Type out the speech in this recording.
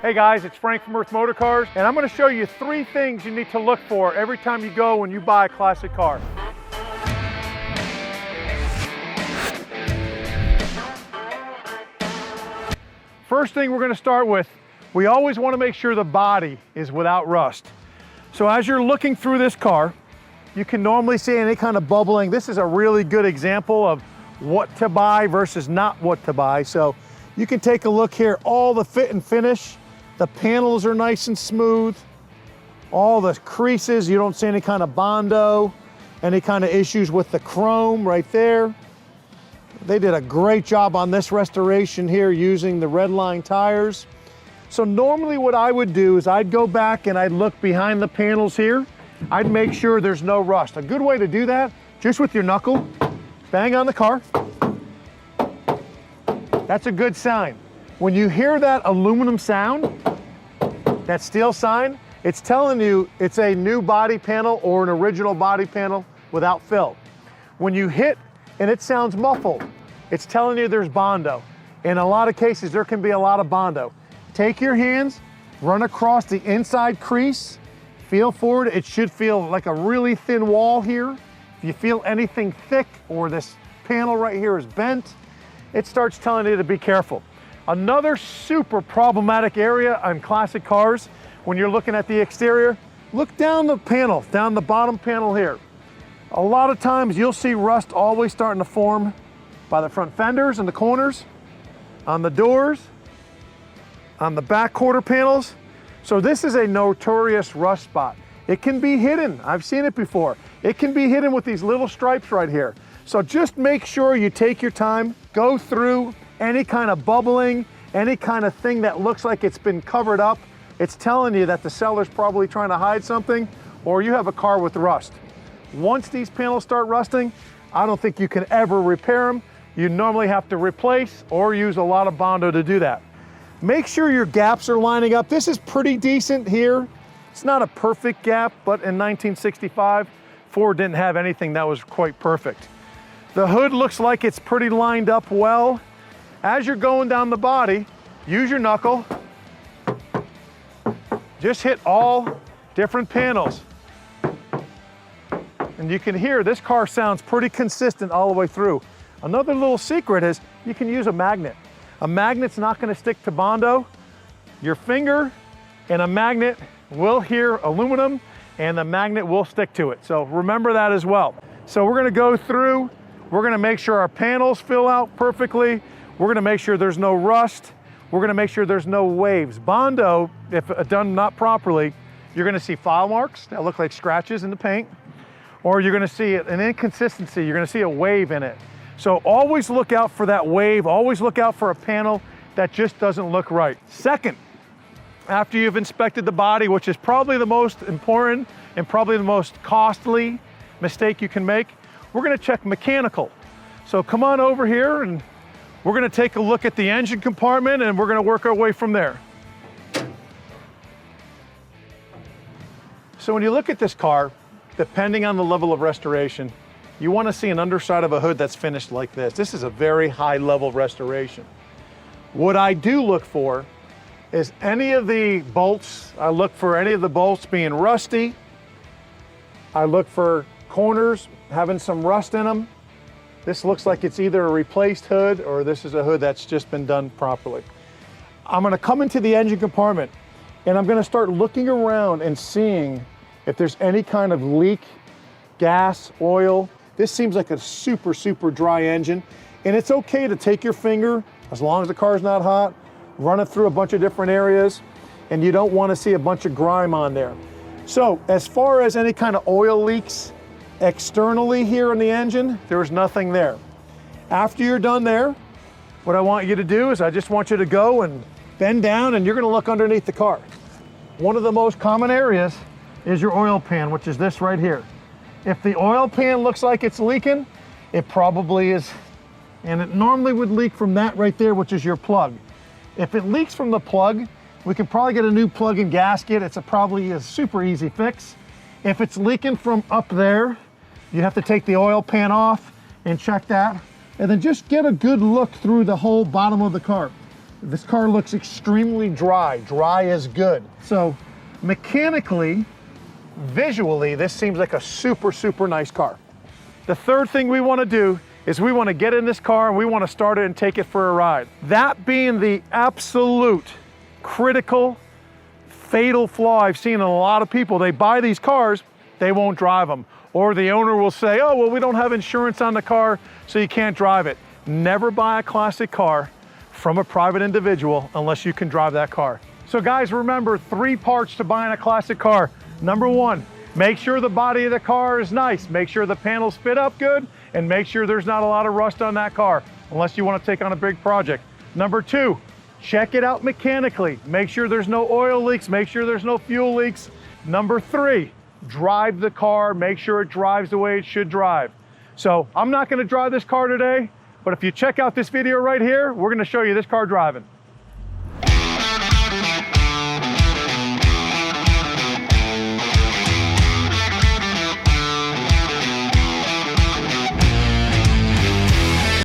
Hey guys, it's Frank from Earth MotorCars, and I'm going to show you 3 things you need to look for every time you go when you buy a classic car. First thing we're going to start with, we always want to make sure the body is without rust. So as you're looking through this car, you can normally see any kind of bubbling. This is a really good example of what to buy versus not what to buy. So you can take a look here, all the fit and finish. The panels are nice and smooth. All the creases, you don't see any kind of Bondo, any kind of issues with the chrome right there. They did a great job on this restoration here using the red line tires. So normally what I would do is I'd go back and I'd look behind the panels here. I'd make sure there's no rust. A good way to do that, just with your knuckle, bang on the car. That's a good sign. When you hear that aluminum sound, that steel sign, it's telling you it's a new body panel or an original body panel without fill. When you hit and it sounds muffled, it's telling you there's Bondo. In a lot of cases, there can be a lot of Bondo. Take your hands, run across the inside crease, feel for it. It should feel like a really thin wall here. If you feel anything thick or this panel right here is bent, it starts telling you to be careful. Another super problematic area on classic cars, when you're looking at the exterior, look down the panel, down the bottom panel here. A lot of times you'll see rust always starting to form by the front fenders and the corners, on the doors, on the back quarter panels. So this is a notorious rust spot. It can be hidden. I've seen it before. It can be hidden with these little stripes right here. So just make sure you take your time, go through any kind of bubbling, any kind of thing that looks like it's been covered up. It's telling you that the seller's probably trying to hide something, or you have a car with rust. Once these panels start rusting, I don't think you can ever repair them. You normally have to replace or use a lot of Bondo to do that. Make sure your gaps are lining up. This is pretty decent here. It's not a perfect gap, but in 1965, Ford didn't have anything that was quite perfect. The hood looks like it's pretty lined up well. As you're going down the body, use your knuckle. Just hit all different panels. And you can hear this car sounds pretty consistent all the way through. Another little secret is you can use a magnet. A magnet's not going to stick to Bondo. Your finger and a magnet will hear aluminum and the magnet will stick to it. So remember that as well. So we're going to go through, we're going to make sure our panels fill out perfectly. We're going to make sure there's no rust. We're going to make sure there's no waves. Bondo, if done not properly, you're going to see file marks that look like scratches in the paint, or you're going to see an inconsistency. You're going to see a wave in it. So always look out for that wave. Always look out for a panel that just doesn't look right. Second, after you've inspected the body, which is probably the most important and probably the most costly mistake you can make, we're going to check mechanical. So come on over here and we're going to take a look at the engine compartment and we're going to work our way from there. So when you look at this car, depending on the level of restoration, you want to see an underside of a hood that's finished like this. This is a very high level restoration. What I do look for is any of the bolts. I look for any of the bolts being rusty. I look for corners having some rust in them. This looks like it's either a replaced hood or this is a hood that's just been done properly. I'm going to come into the engine compartment and I'm going to start looking around and seeing if there's any kind of leak, gas, oil. This seems like a super, super dry engine. And it's okay to take your finger, as long as the car's not hot, run it through a bunch of different areas, and you don't want to see a bunch of grime on there. So as far as any kind of oil leaks, externally here in the engine, there's nothing there. After you're done there, what I want you to do is I just want you to go and bend down and you're going to look underneath the car. One of the most common areas is your oil pan, which is this right here. If the oil pan looks like it's leaking, it probably is, and it normally would leak from that right there, which is your plug. If it leaks from the plug, we can probably get a new plug and gasket. It's probably a super easy fix. If it's leaking from up there, you have to take the oil pan off and check that. And then just get a good look through the whole bottom of the car. This car looks extremely dry. Dry is good. So mechanically, visually, this seems like a super, super nice car. The third thing we want to do is we want to get in this car and we want to start it and take it for a ride. That being the absolute critical, fatal flaw I've seen in a lot of people. They buy these cars, they won't drive them. Or the owner will say, oh, well, we don't have insurance on the car, so you can't drive it. Never buy a classic car from a private individual unless you can drive that car. So guys, remember 3 parts to buying a classic car. Number 1, make sure the body of the car is nice. Make sure the panels fit up good, and make sure there's not a lot of rust on that car, unless you want to take on a big project. Number 2, check it out mechanically. Make sure there's no oil leaks, make sure there's no fuel leaks. Number 3, drive the car, make sure it drives the way it should drive. So I'm not going to drive this car today, but if you check out this video right here, we're going to show you this car driving.